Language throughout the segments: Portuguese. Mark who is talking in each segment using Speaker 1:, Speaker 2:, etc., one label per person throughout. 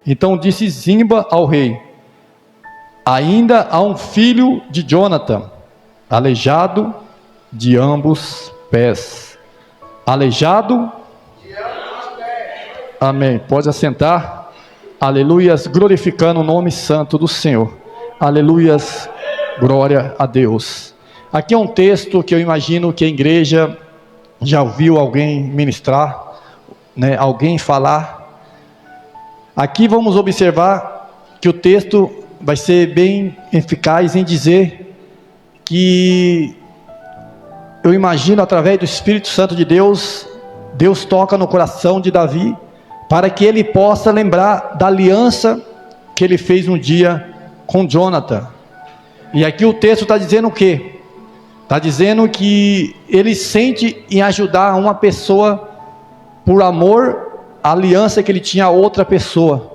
Speaker 1: Então disse Zimba ao rei: ainda há um filho de Jonatã, aleijado de ambos pés. Aleijado? Amém. Pode assentar. Aleluias, glorificando o nome santo do Senhor. Aleluias, glória a Deus. Aqui é um texto que eu imagino que a igreja já ouviu alguém ministrar, né, alguém falar. Aqui vamos observar que o texto vai ser bem eficaz em dizer que eu imagino, através do Espírito Santo de Deus, Deus toca no coração de Davi, para que ele possa lembrar da aliança que ele fez um dia com Jonatã. E aqui o texto está dizendo o quê? Está dizendo que ele sente em ajudar uma pessoa por amor à aliança que ele tinha a outra pessoa.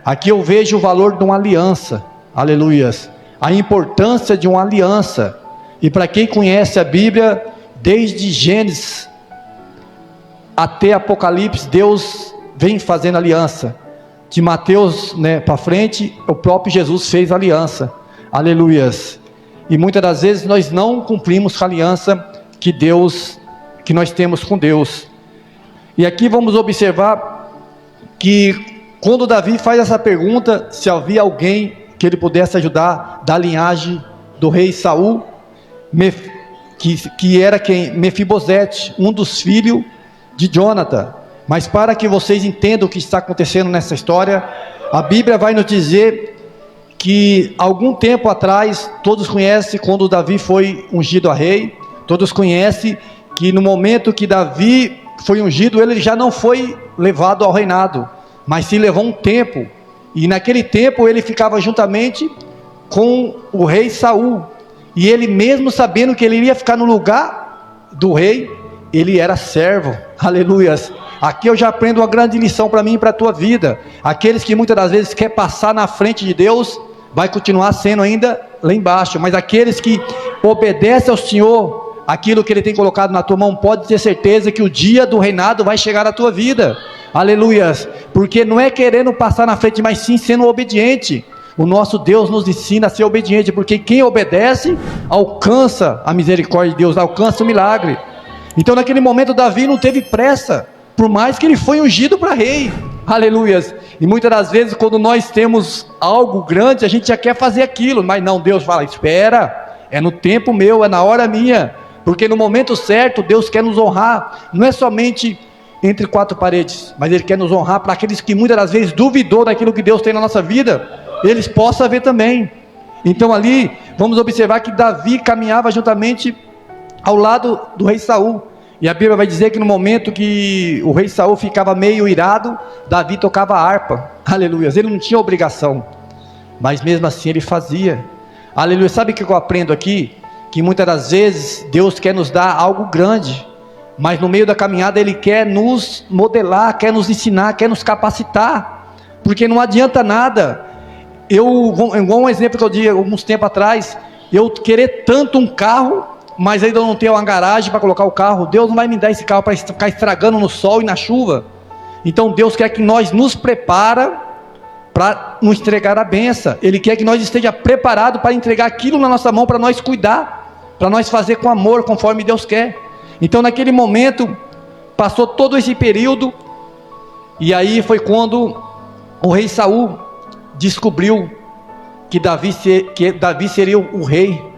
Speaker 1: Aqui eu vejo o valor de uma aliança, aleluias, a importância de uma aliança. E para quem conhece a Bíblia, desde Gênesis até Apocalipse, Deus vem fazendo aliança. De Mateus, né, para frente, o próprio Jesus fez aliança, aleluias. E muitas das vezes nós não cumprimos a aliança que nós temos com Deus. E aqui vamos observar que quando Davi faz essa pergunta, se havia alguém que ele pudesse ajudar da linhagem do rei Saul, que era quem? Mefibosete, um dos filhos de Jonatã. Mas para que vocês entendam o que está acontecendo nessa história, a Bíblia vai nos dizer que algum tempo atrás, todos conhecem quando Davi foi ungido a rei, todos conhecem que no momento que Davi foi ungido, ele já não foi levado ao reinado, mas se levou um tempo, e naquele tempo ele ficava juntamente com o rei Saul, e ele mesmo sabendo que ele iria ficar no lugar do rei, ele era servo, aleluias. Aqui eu já aprendo uma grande lição para mim e para a tua vida. Aqueles que muitas das vezes quer passar na frente de Deus, vai continuar sendo ainda lá embaixo, mas aqueles que obedecem ao Senhor, aquilo que Ele tem colocado na tua mão, pode ter certeza que o dia do reinado vai chegar na tua vida, aleluias, porque não é querendo passar na frente, mas sim sendo obediente. O nosso Deus nos ensina a ser obediente, porque quem obedece, alcança a misericórdia de Deus, alcança o milagre. Então naquele momento Davi não teve pressa, por mais que ele foi ungido para rei, aleluias. E muitas das vezes quando nós temos algo grande, a gente já quer fazer aquilo, mas não, Deus fala, espera, é no tempo meu, é na hora minha, porque no momento certo Deus quer nos honrar, não é somente entre quatro paredes, mas Ele quer nos honrar para aqueles que muitas das vezes duvidou daquilo que Deus tem na nossa vida, eles possam ver também. Então ali, vamos observar que Davi caminhava juntamente ao lado do rei Saul, e a Bíblia vai dizer que no momento que o rei Saul ficava meio irado, Davi tocava a harpa, aleluia. Ele não tinha obrigação, mas mesmo assim ele fazia, aleluia. Sabe o que eu aprendo aqui? Que muitas das vezes Deus quer nos dar algo grande, mas no meio da caminhada Ele quer nos modelar, quer nos ensinar, quer nos capacitar, porque não adianta nada, igual um exemplo que eu dei alguns tempos atrás, eu querer tanto um carro, mas ainda não tenho uma garagem para colocar o carro, Deus não vai me dar esse carro para ficar estragando no sol e na chuva. Então Deus quer que nós nos prepara para nos entregar a benção, Ele quer que nós esteja preparado para entregar aquilo na nossa mão, para nós cuidar, para nós fazer com amor, conforme Deus quer. Então naquele momento, passou todo esse período, e aí foi quando o rei Saul descobriu que Davi seria o rei,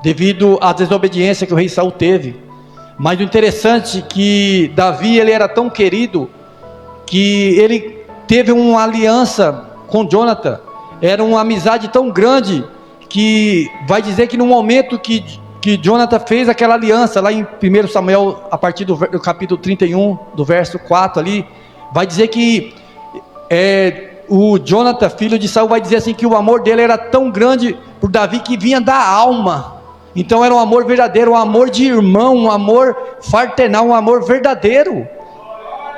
Speaker 1: devido à desobediência que o rei Saul teve. Mas o interessante é que Davi, ele era tão querido, que ele teve uma aliança com Jonatã, era uma amizade tão grande, que vai dizer que no momento que Jonatã fez aquela aliança, lá em 1 Samuel, a partir do capítulo 31, do verso 4 ali, vai dizer que o Jonatã, filho de Saul, vai dizer assim, que o amor dele era tão grande por Davi, que vinha da alma. Então era um amor verdadeiro, um amor de irmão, um amor fraternal, um amor verdadeiro,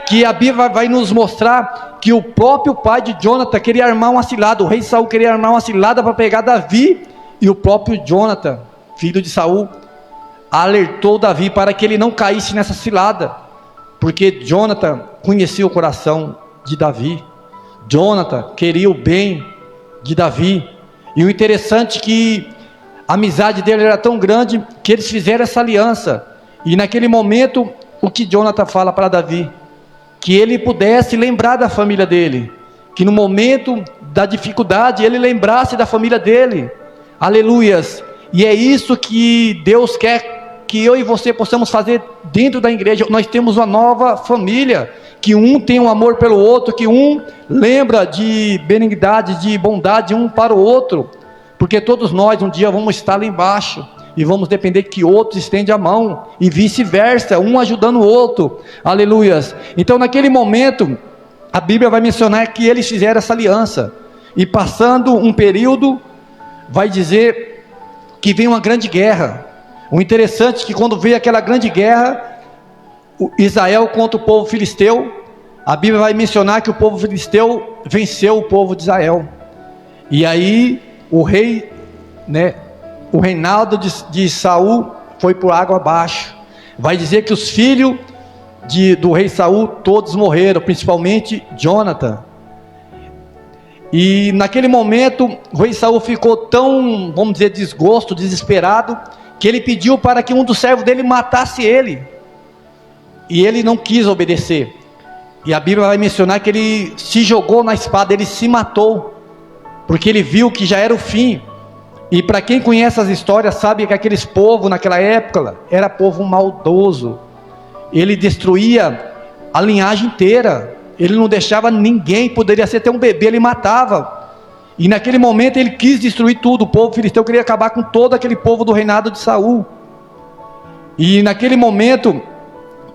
Speaker 1: que a Bíblia vai nos mostrar que o próprio pai de Jonatã queria armar uma cilada, o rei Saul queria armar uma cilada para pegar Davi, e o próprio Jonatã, filho de Saul, alertou Davi para que ele não caísse nessa cilada, porque Jonatã conhecia o coração de Davi. Jonathan queria o bem de Davi. E o interessante é que a amizade dele era tão grande que eles fizeram essa aliança. E naquele momento, o que Jonathan fala para Davi? Que ele pudesse lembrar da família dele, que no momento da dificuldade ele lembrasse da família dele. Aleluias. E é isso que Deus quer que eu e você possamos fazer dentro da igreja. Nós temos uma nova família, que um tem um amor pelo outro, que um lembra de benignidade, de bondade um para o outro, porque todos nós um dia vamos estar lá embaixo e vamos depender que outro estende a mão, e vice-versa, um ajudando o outro. Aleluias. Então naquele momento a Bíblia vai mencionar que eles fizeram essa aliança, e passando um período vai dizer que vem uma grande guerra. O interessante é que quando veio aquela grande guerra, Israel contra o povo filisteu, a Bíblia vai mencionar que o povo filisteu venceu o povo de Israel. E aí o rei, o reinado de Saul foi por água abaixo. Vai dizer que os filhos do rei Saul todos morreram, principalmente Jonathan. E naquele momento o rei Saul ficou tão, vamos dizer, desgosto, desesperado, que ele pediu para que um dos servos dele matasse ele. E ele não quis obedecer. E a Bíblia vai mencionar que ele se jogou na espada, ele se matou, porque ele viu que já era o fim. E para quem conhece as histórias, sabe que aqueles povos naquela época era povo maldoso. Ele destruía a linhagem inteira, ele não deixava ninguém, poderia ser até um bebê, ele matava. E naquele momento ele quis destruir tudo. O povo filisteu queria acabar com todo aquele povo do reinado de Saul. E naquele momento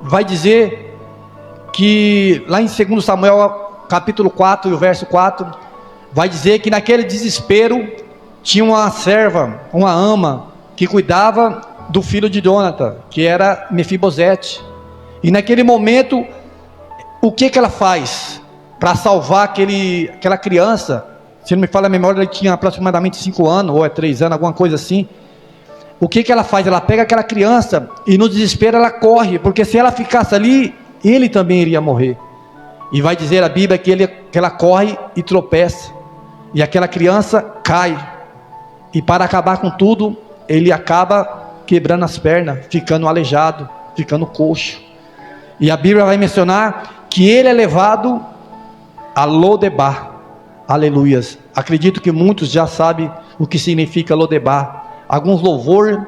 Speaker 1: vai dizer que lá em 2 Samuel capítulo 4 e o verso 4, vai dizer que naquele desespero tinha uma serva, uma ama, que cuidava do filho de Jonathan, que era Mefibosete. E naquele momento, o que ela faz para salvar aquela criança? Se não me falha a memória, ele tinha aproximadamente 5 anos, ou 3 anos, alguma coisa assim. O que ela faz? Ela pega aquela criança e no desespero ela corre, porque se ela ficasse ali, ele também iria morrer. E vai dizer a Bíblia que ela corre e tropeça, e aquela criança cai, e para acabar com tudo, ele acaba quebrando as pernas, ficando aleijado, ficando coxo. E a Bíblia vai mencionar que ele é levado a Lodebar. Aleluias. Acredito que muitos já sabem o que significa Lodebar. Alguns louvor,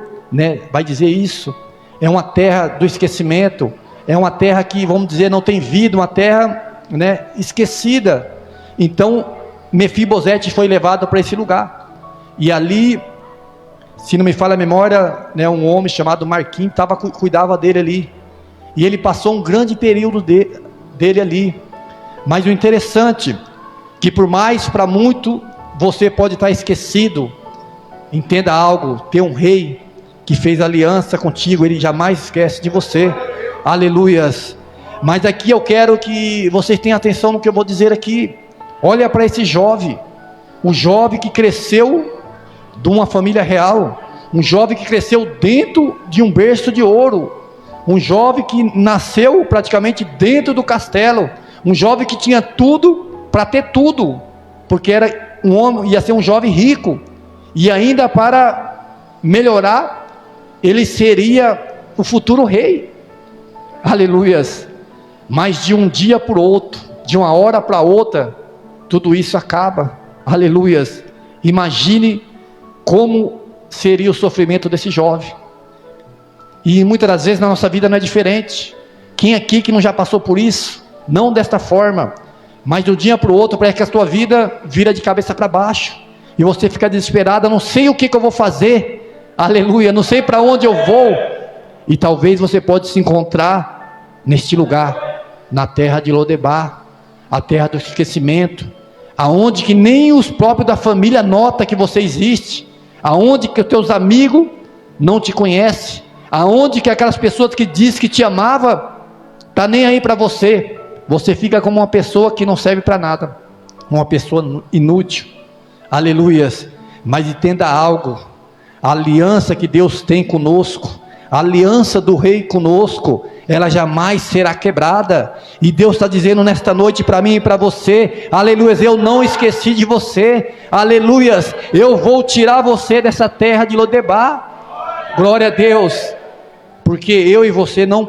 Speaker 1: vai dizer isso. É uma terra do esquecimento, é uma terra que, vamos dizer, não tem vida, uma terra, esquecida. Então Mefibosete foi levado para esse lugar, e ali, se não me falha a memória, um homem chamado Marquinhos cuidava dele ali, e ele passou um grande período dele ali. Mas o interessante, que por mais para muito, você pode estar esquecido. Entenda algo, tem um rei que fez aliança contigo, ele jamais esquece de você. Aleluias. Mas aqui eu quero que vocês tenham atenção no que eu vou dizer aqui. Olha para esse jovem, um jovem que cresceu de uma família real, um jovem que cresceu dentro de um berço de ouro, um jovem que nasceu praticamente dentro do castelo, um jovem que tinha tudo para ter tudo, porque era um homem, ia ser um jovem rico, e ainda para melhorar, ele seria o futuro rei. Aleluias. Mas de um dia para o outro, de uma hora para outra, tudo isso acaba. Aleluias. Imagine como seria o sofrimento desse jovem. E muitas das vezes na nossa vida não é diferente. Quem aqui que não já passou por isso? Não desta forma, mas de um dia para o outro parece que a sua vida vira de cabeça para baixo, e você fica desesperado, não sei o que eu vou fazer, aleluia, não sei para onde eu vou. E talvez você pode se encontrar neste lugar, na terra de Lodebar, a terra do esquecimento, aonde que nem os próprios da família notam que você existe, aonde que os teus amigos não te conhecem, aonde que aquelas pessoas que diz que te amava, tá nem aí para você. Você fica como uma pessoa que não serve para nada, uma pessoa inútil. Aleluias. Mas entenda algo, a aliança que Deus tem conosco, A aliança do rei conosco, ela jamais será quebrada. E Deus está dizendo nesta noite para mim e para você, aleluias, eu não esqueci de você, aleluias, eu vou tirar você dessa terra de Lodebar. Glória a Deus, porque eu e você não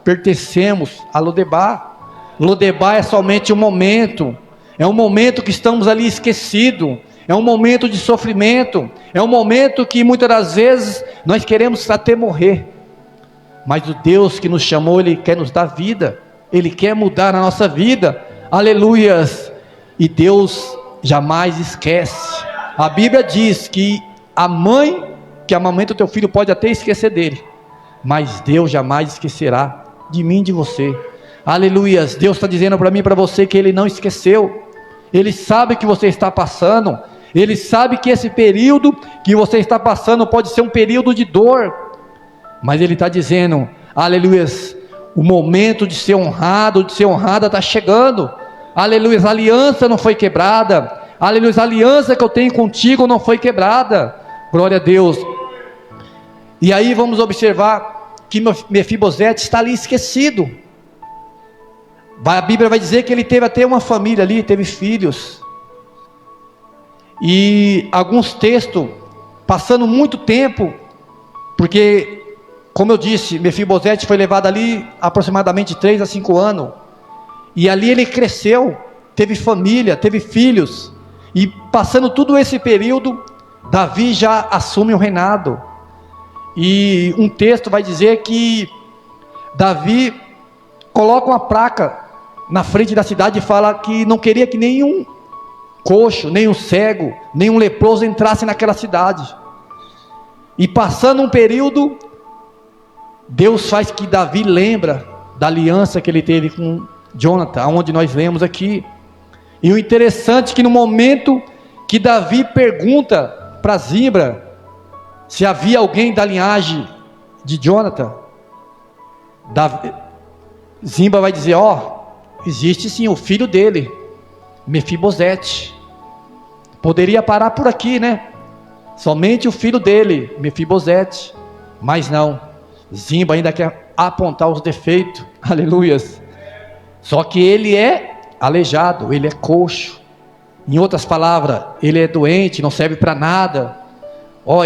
Speaker 1: pertencemos a Lodebar. Lodebar é somente um momento, é um momento que estamos ali esquecidos, é um momento de sofrimento, é um momento que muitas das vezes nós queremos até morrer, mas o Deus que nos chamou, Ele quer nos dar vida, Ele quer mudar a nossa vida, aleluias, e Deus jamais esquece. A Bíblia diz que a mãe que amamenta o teu filho pode até esquecer dele, mas Deus jamais esquecerá de mim e de você. Aleluias, Deus está dizendo para mim e para você que Ele não esqueceu, Ele sabe que você está passando, Ele sabe que esse período que você está passando pode ser um período de dor, mas Ele está dizendo, aleluias, o momento de ser honrado, de ser honrada está chegando, aleluias, a aliança não foi quebrada, aleluias, a aliança que eu tenho contigo não foi quebrada, glória a Deus. E aí vamos observar que Mefibosete está ali esquecido. A Bíblia vai dizer que ele teve até uma família ali, teve filhos, e alguns textos, passando muito tempo, porque, como eu disse, Mefibosete foi levado ali aproximadamente 3 a 5 anos, e ali ele cresceu, teve família, teve filhos, e passando todo esse período, Davi já assume o reinado, e um texto vai dizer que Davi coloca uma placa na frente da cidade e fala que não queria que nenhum coxo, nenhum cego, nenhum leproso entrasse naquela cidade. E passando um período, Deus faz que Davi lembra da aliança que ele teve com Jonathan, onde nós lemos aqui. E o interessante é que no momento que Davi pergunta para Zimbra se havia alguém da linhagem de Jonathan, Zimbra vai dizer, existe sim o filho dele, Mefibosete. Poderia parar por aqui, né? Somente o filho dele, Mefibosete. Mas não, Zimbra ainda quer apontar os defeitos, aleluias. Só que ele é aleijado, ele é coxo. Em outras palavras, ele é doente, não serve para nada.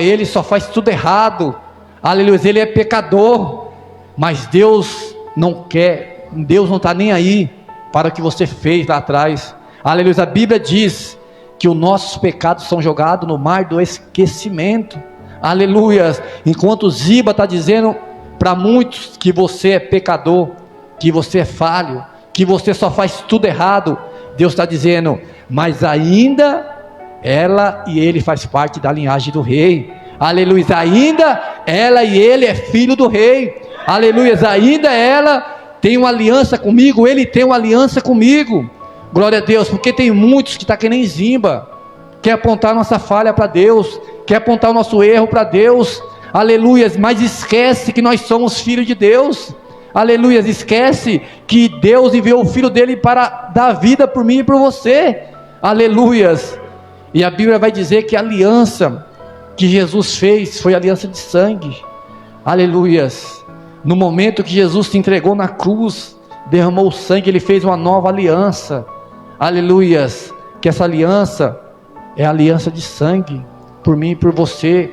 Speaker 1: Ele só faz tudo errado, aleluia, ele é pecador. Mas Deus não quer, Deus não está nem aí para o que você fez lá atrás, aleluia. A Bíblia diz que os nossos pecados são jogados no mar do esquecimento, aleluia. Enquanto Ziba está dizendo para muitos que você é pecador, que você é falho, que você só faz tudo errado, Deus está dizendo, mas ainda ela e ele faz parte da linhagem do rei, aleluia, ainda ela e ele é filho do rei, aleluia, ainda ela tem uma aliança comigo, ele tem uma aliança comigo, glória a Deus, porque tem muitos que estão que nem Zimba, quer apontar nossa falha para Deus, quer apontar o nosso erro para Deus, aleluia, mas esquece que nós somos filhos de Deus, aleluia, esquece que Deus enviou o filho dele para dar vida por mim e por você, aleluia. E a Bíblia vai dizer que a aliança que Jesus fez foi aliança de sangue, aleluias. No momento que Jesus se entregou na cruz, derramou o sangue, ele fez uma nova aliança, aleluias. Que essa aliança é a aliança de sangue, por mim e por você.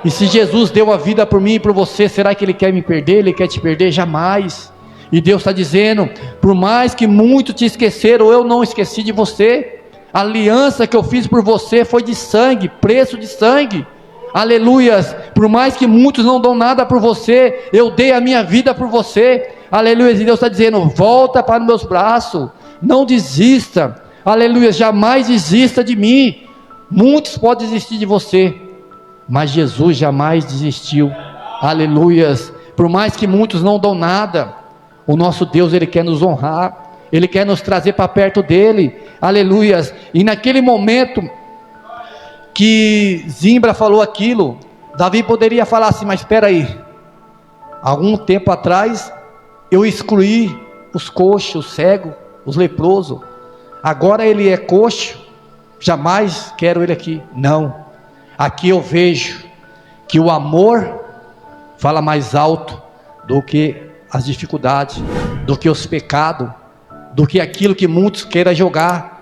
Speaker 1: E se Jesus deu a vida por mim e por você, será que Ele quer me perder? Ele quer te perder? Jamais. E Deus está dizendo, por mais que muitos te esqueceram, eu não esqueci de você. A aliança que eu fiz por você foi de sangue, preço de sangue, aleluias. Por mais que muitos não dão nada por você, eu dei a minha vida por você, aleluias. E Deus está dizendo, volta para os meus braços, não desista, aleluias, jamais desista de mim. Muitos podem desistir de você, mas Jesus jamais desistiu, aleluias. Por mais que muitos não dão nada, o nosso Deus, Ele quer nos honrar, Ele quer nos trazer para perto dEle, aleluias. E naquele momento que Zimbra falou aquilo, Davi poderia falar assim, mas espera aí, algum tempo atrás eu excluí os coxos, os cegos, os leprosos, agora ele é coxo, jamais quero ele aqui. Não, aqui eu vejo que o amor fala mais alto do que as dificuldades, do que os pecados, do que aquilo que muitos queiram jogar.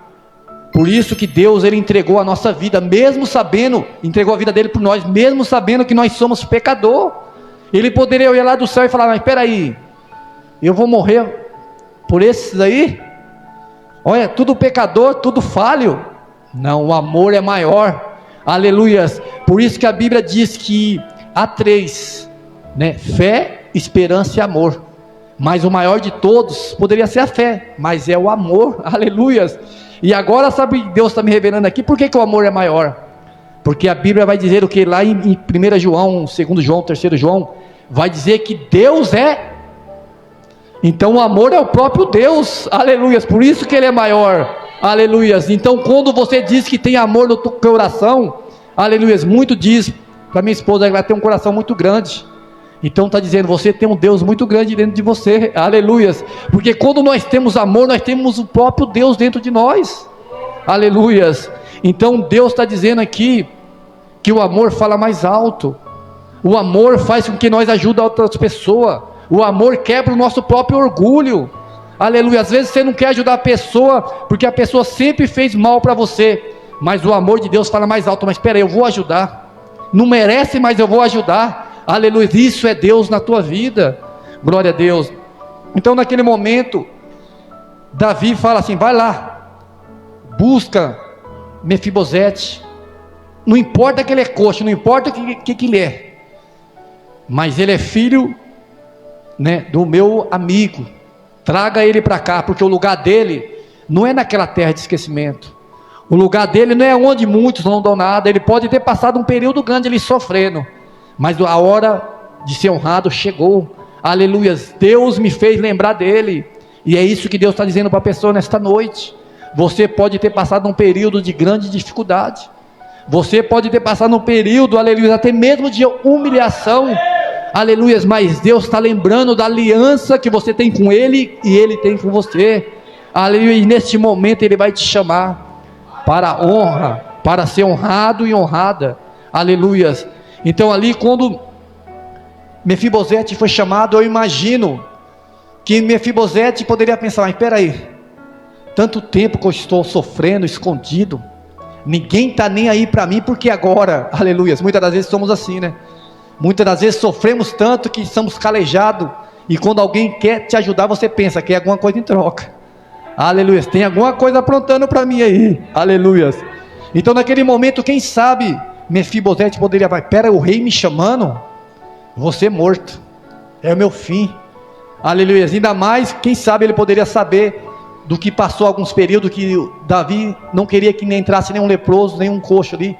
Speaker 1: Por isso que Deus, Ele entregou a nossa vida, mesmo sabendo, entregou a vida dele por nós, mesmo sabendo que nós somos pecador. Ele poderia olhar lá do céu e falar: mas espera aí, eu vou morrer por esses aí? Olha, tudo pecador, tudo falho. Não, o amor é maior. Aleluias. Por isso que a Bíblia diz que há três, né? Fé, esperança e amor. Mas o maior de todos poderia ser a fé, mas é o amor. Aleluias. E agora, sabe, Deus está me revelando aqui, por que o amor é maior? Porque a Bíblia vai dizer o que lá em 1 João, 2 João, 3 João, vai dizer que Deus é. Então o amor é o próprio Deus. Aleluias. Por isso que Ele é maior. Aleluias. Então quando você diz que tem amor no teu coração, aleluias, muito diz para minha esposa que ela tem um coração muito grande. Então está dizendo, você tem um Deus muito grande dentro de você. Aleluias. Porque quando nós temos amor, nós temos o próprio Deus dentro de nós. Aleluias. Então Deus está dizendo aqui que o amor fala mais alto. O amor faz com que nós ajudemos outras pessoas. O amor quebra o nosso próprio orgulho. Aleluia. Às vezes você não quer ajudar a pessoa porque a pessoa sempre fez mal para você, mas o amor de Deus fala mais alto: mas espera aí, eu vou ajudar. Não merece, mas eu vou ajudar. Aleluia. Isso é Deus na tua vida. Glória a Deus. Então naquele momento Davi fala assim: vai lá, busca Mefibosete. Não importa que ele é coxo, não importa o que ele é, mas ele é filho, né, do meu amigo. Traga ele para cá, porque o lugar dele não é naquela terra de esquecimento. O lugar dele não é onde muitos não dão nada. Ele pode ter passado um período grande ali sofrendo, mas a hora de ser honrado chegou. Aleluias. Deus me fez lembrar dele. E é isso que Deus está dizendo para a pessoa nesta noite. Você pode ter passado um período de grande dificuldade. Você pode ter passado um período, aleluia, até mesmo de humilhação. Aleluias, mas Deus está lembrando da aliança que você tem com Ele e Ele tem com você. Aleluia, e neste momento Ele vai te chamar para a honra, para ser honrado e honrada. Aleluias. Então ali quando Mefibosete foi chamado, eu imagino que Mefibosete poderia pensar: mas espera aí, tanto tempo que eu estou sofrendo, escondido, ninguém está nem aí para mim, porque agora, aleluias, muitas das vezes somos assim, né? Muitas das vezes sofremos tanto que estamos calejados, e quando alguém quer te ajudar, você pensa que é alguma coisa em troca. Aleluia, tem alguma coisa aprontando para mim aí. Aleluia. Então naquele momento, quem sabe Mefibosete poderia falar: pera, o rei me chamando, vou ser morto, é o meu fim. Aleluia. Ainda mais, quem sabe ele poderia saber do que passou alguns períodos que Davi não queria que nem entrasse nenhum leproso, nenhum coxo ali.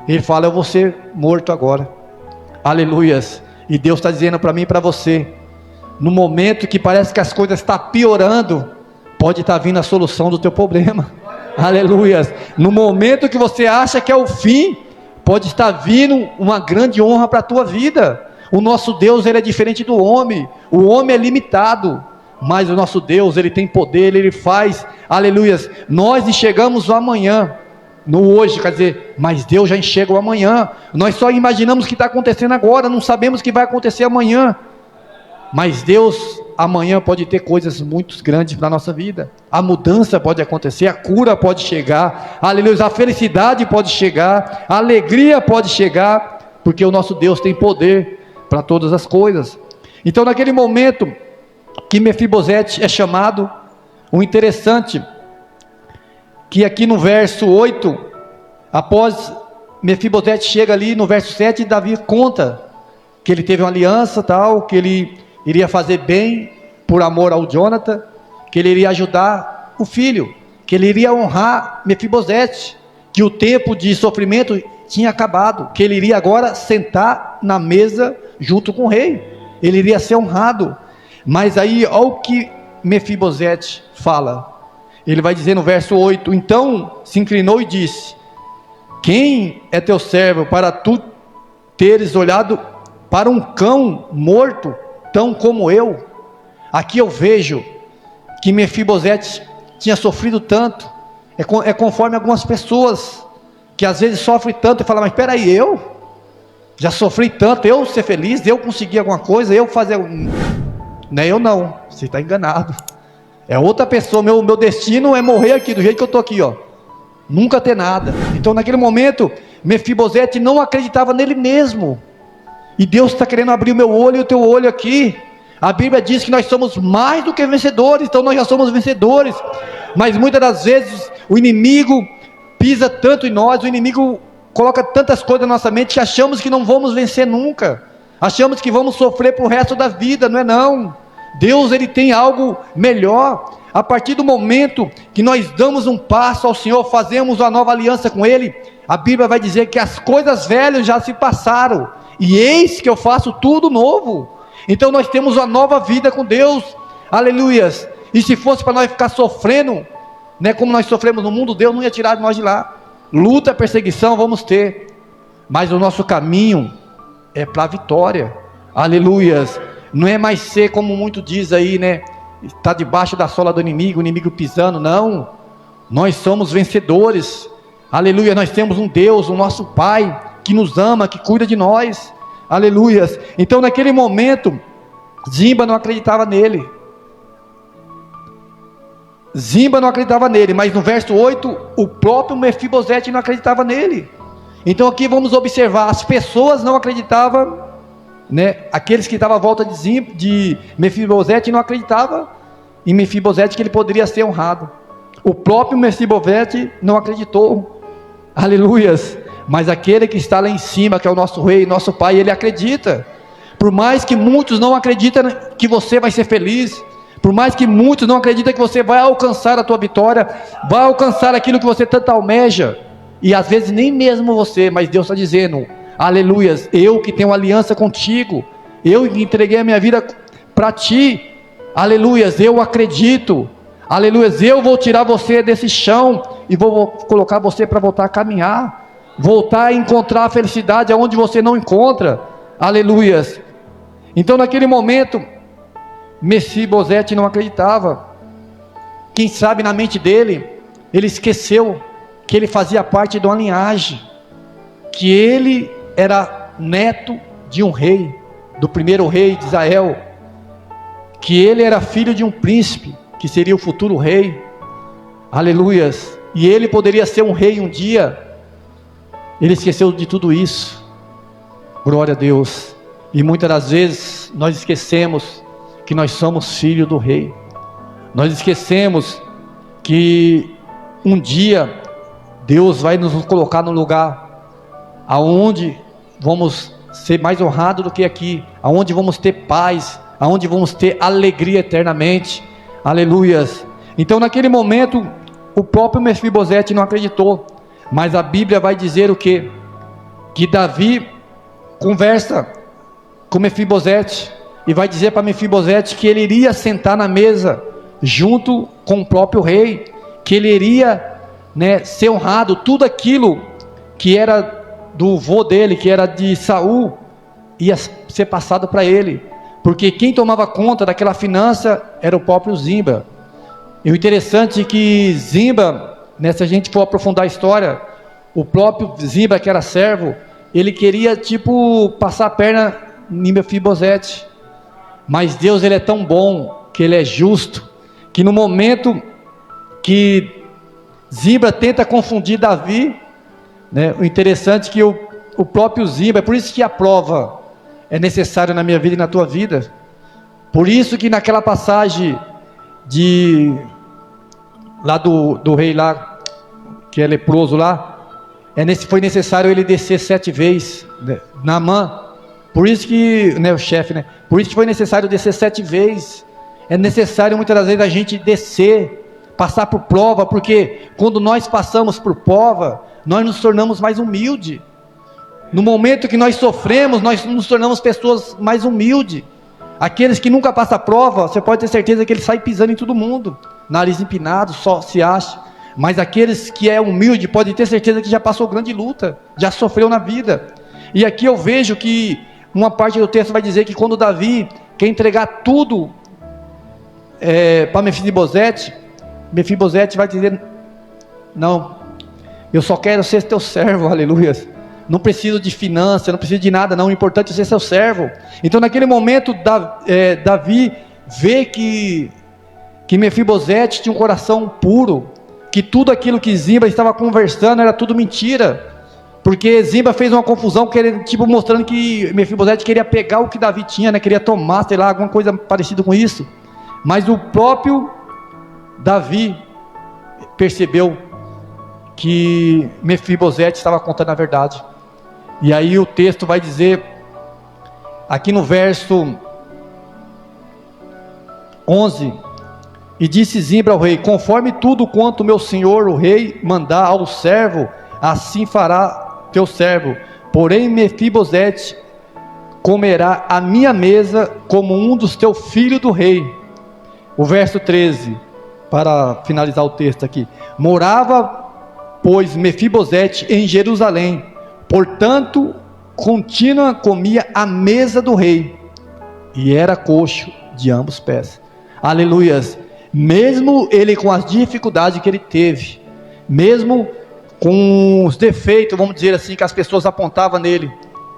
Speaker 1: Ele fala: eu vou ser morto agora. Aleluias. E Deus está dizendo para mim e para você, no momento que parece que as coisas estão piorando, pode estar vindo a solução do teu problema. Aleluias. No momento que você acha que é o fim, pode estar vindo uma grande honra para a tua vida. O nosso Deus, Ele é diferente do homem. O homem é limitado, mas o nosso Deus, Ele tem poder, Ele faz. Aleluias. Nós enxergamos o amanhã, no hoje, quer dizer, mas Deus já enxerga o amanhã. Nós só imaginamos o que está acontecendo agora, não sabemos o que vai acontecer amanhã. Mas Deus, amanhã pode ter coisas muito grandes para a nossa vida. A mudança pode acontecer, a cura pode chegar, aleluia, a felicidade pode chegar, a alegria pode chegar, porque o nosso Deus tem poder para todas as coisas. Então naquele momento que Mefibosete é chamado, o interessante que aqui no verso 8, após Mefibosete chega ali no verso 7, Davi conta que ele teve uma aliança tal, que ele iria fazer bem por amor ao Jonathan, que ele iria ajudar o filho, que ele iria honrar Mefibosete, que o tempo de sofrimento tinha acabado, que ele iria agora sentar na mesa junto com o rei, ele iria ser honrado. Mas aí olha o que Mefibosete fala. Ele vai dizer no verso 8: então se inclinou e disse: quem é teu servo para tu teres olhado para um cão morto, tão como eu? Aqui eu vejo que Mefibosete tinha sofrido tanto. É conforme algumas pessoas que às vezes sofrem tanto e falam: mas espera aí, Já sofri tanto, eu ser feliz, eu conseguir alguma coisa, eu fazer... Não é eu não, você está enganado. É outra pessoa, meu destino é morrer aqui, do jeito que eu estou aqui, ó. Nunca ter nada. Então naquele momento, Mefibosete não acreditava nele mesmo. E Deus está querendo abrir o meu olho e o teu olho aqui. A Bíblia diz que nós somos mais do que vencedores, então nós já somos vencedores. Mas muitas das vezes o inimigo pisa tanto em nós, o inimigo coloca tantas coisas na nossa mente que achamos que não vamos vencer nunca. Achamos que vamos sofrer para o resto da vida, não é não. Deus, Ele tem algo melhor. A partir do momento que nós damos um passo ao Senhor, fazemos uma nova aliança com Ele, a Bíblia vai dizer que as coisas velhas já se passaram, e eis que eu faço tudo novo. Então nós temos uma nova vida com Deus, aleluias. E se fosse para nós ficar sofrendo, né, como nós sofremos no mundo, Deus não ia tirar nós de lá. Luta, perseguição vamos ter, mas o nosso caminho é para a vitória, aleluias. Não é mais ser como muito diz aí, né, está debaixo da sola do inimigo, o inimigo pisando, não. Nós somos vencedores, aleluia. Nós temos um Deus, o nosso Pai, que nos ama, que cuida de nós, aleluias. Então naquele momento, Zimba não acreditava nele. Zimba não acreditava nele, mas no verso 8, o próprio Mefibosete não acreditava nele. Então aqui vamos observar, as pessoas não acreditavam, né? Aqueles que estavam à volta de Mefibosete não acreditavam em Mefibosete que ele poderia ser honrado. O próprio Mefibosete não acreditou, aleluias. Mas aquele que está lá em cima, que é o nosso rei, nosso pai, ele acredita. Por mais que muitos não acreditem que você vai ser feliz, por mais que muitos não acreditem que você vai alcançar a tua vitória, vai alcançar aquilo que você tanto almeja, e às vezes nem mesmo você, mas Deus está dizendo, aleluias, eu que tenho aliança contigo, eu que entreguei a minha vida para ti, aleluias, eu acredito, aleluias, eu vou tirar você desse chão, e vou colocar você para voltar a caminhar, voltar a encontrar a felicidade aonde você não encontra, aleluias. Então naquele momento, Mefibosete não acreditava. Quem sabe na mente dele, ele esqueceu que ele fazia parte de uma linhagem, que ele era neto de um rei, do primeiro rei de Israel, que ele era filho de um príncipe, que seria o futuro rei, aleluias, e ele poderia ser um rei um dia. Ele esqueceu de tudo isso, glória a Deus. E muitas das vezes nós esquecemos que nós somos filhos do rei, nós esquecemos que um dia Deus vai nos colocar no lugar aonde vamos ser mais honrados do que aqui, aonde vamos ter paz, aonde vamos ter alegria eternamente, aleluias. Então naquele momento o próprio Mefibosete não acreditou, mas a Bíblia vai dizer o quê? Que Davi conversa com Mefibosete, e vai dizer para Mefibosete que ele iria sentar na mesa, junto com o próprio rei, que ele iria, né, ser honrado, tudo aquilo que era do vô dele, que era de Saul, ia ser passado para ele, porque quem tomava conta daquela finança era o próprio Zimba. E o interessante é que Zimba, né, se a gente for aprofundar a história, o próprio Zimba, que era servo, ele queria tipo passar a perna em Mefibosete, mas Deus, ele é tão bom, que ele é justo, que no momento que Zimba tenta confundir Davi, né, o interessante é que o próprio Zimba, é por isso que a prova é necessária na minha vida e na tua vida, por isso que naquela passagem lá do rei lá, que é leproso lá, foi necessário ele descer 7 vezes, né, Naamã. Por isso que, né, o chefe, né, por isso que foi necessário descer 7 vezes. É necessário muitas das vezes a gente descer, passar por prova, porque quando nós passamos por prova, nós nos tornamos mais humildes. No momento que nós sofremos, nós nos tornamos pessoas mais humildes. Aqueles que nunca passam a prova, você pode ter certeza que eles saem pisando em todo mundo, nariz empinado, só se acha. Mas aqueles que é humilde, pode ter certeza que já passou grande luta, já sofreu na vida. E aqui eu vejo que uma parte do texto vai dizer que quando Davi quer entregar tudo para Mefibosete, Mefibosete vai dizer, não, eu só quero ser teu servo, aleluia. não preciso de finança, não preciso de nada não, o importante é ser seu servo. Então naquele momento Davi vê que Mefibosete tinha um coração puro, que tudo aquilo que Ziba estava conversando era tudo mentira, porque Ziba fez uma confusão, mostrando que Mefibosete queria pegar o que Davi tinha, né? Queria tomar, sei lá, alguma coisa parecida com isso. Mas o próprio Davi percebeu que Mefibosete estava contando a verdade. E aí o texto vai dizer, aqui no verso 11, e disse Ziba ao rei: conforme tudo quanto meu senhor o rei mandar ao servo, assim fará teu servo, porém Mefibosete comerá à minha mesa como um dos teus filhos do rei. O verso 13, para finalizar o texto aqui: morava, pois, Mefibosete em Jerusalém, portanto contínua comia à mesa do rei, e era coxo de ambos os pés. Aleluias. Mesmo ele com as dificuldades que ele teve, mesmo com os defeitos, vamos dizer assim, que as pessoas apontavam nele,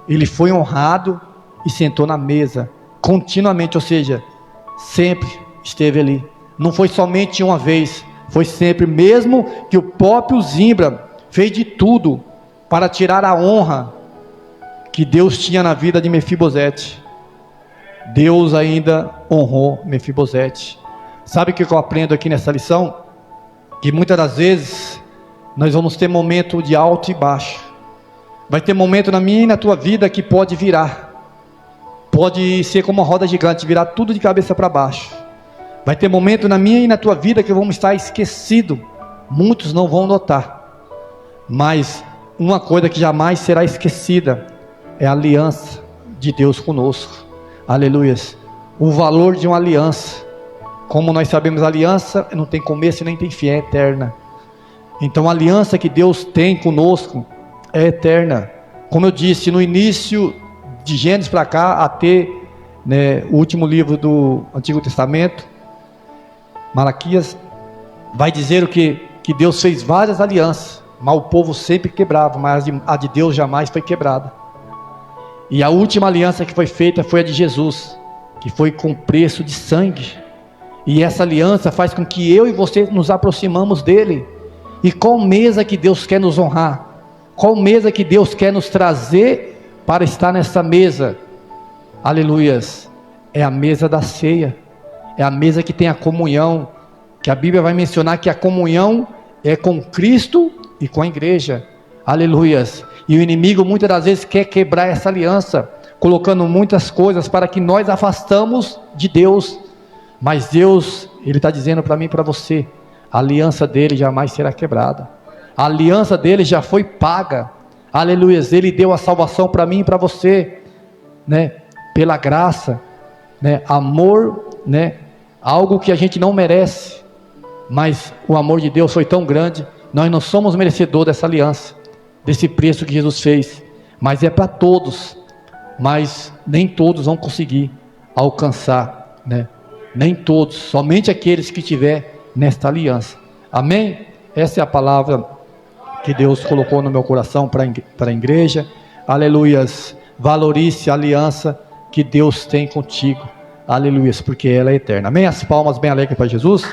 Speaker 1: ele foi honrado e sentou na mesa continuamente, ou seja, sempre esteve ali. Não foi somente uma vez, foi sempre, mesmo que o próprio Ziba fez de tudo para tirar a honra que Deus tinha na vida de Mefibosete, Deus ainda honrou Mefibosete. Sabe o que eu aprendo aqui nessa lição? Que muitas das vezes nós vamos ter momento de alto e baixo. Vai ter momento na minha e na tua vida que pode virar, pode ser como uma roda gigante, virar tudo de cabeça para baixo. Vai ter momento na minha e na tua vida que vamos estar esquecidos. Muitos não vão notar, mas uma coisa que jamais será esquecida é a aliança de Deus conosco. Aleluias. O valor de uma aliança. Como nós sabemos, a aliança não tem começo e nem tem fim, é eterna. Então a aliança que Deus tem conosco é eterna. Como eu disse, no início de Gênesis para cá, até o último livro do Antigo Testamento, Malaquias, vai dizer o que Deus fez várias alianças, mas o povo sempre quebrava, mas a de Deus jamais foi quebrada. E a última aliança que foi feita foi a de Jesus, que foi com preço de sangue. E essa aliança faz com que eu e você nos aproximamos dele. E qual mesa que Deus quer nos honrar? Qual mesa que Deus quer nos trazer para estar nessa mesa? Aleluias. É a mesa da ceia. É a mesa que tem a comunhão, que a Bíblia vai mencionar que a comunhão é com Cristo e com a igreja. Aleluias. E o inimigo muitas das vezes quer quebrar essa aliança, colocando muitas coisas para que nós afastamos de Deus. Mas Deus, Ele está dizendo para mim e para você, a aliança dele jamais será quebrada. A aliança dele já foi paga. Aleluia. Ele deu a salvação para mim e para você, pela graça, amor, algo que a gente não merece, mas o amor de Deus foi tão grande. Nós não somos merecedores dessa aliança, desse preço que Jesus fez, mas é para todos. Mas nem todos vão conseguir alcançar, nem todos, somente aqueles que tiver nesta aliança. Amém? Essa é a palavra que Deus colocou no meu coração para a igreja. Aleluias. Valorize a aliança que Deus tem contigo. Aleluias, porque ela é eterna. Amém? As palmas bem alegres para Jesus.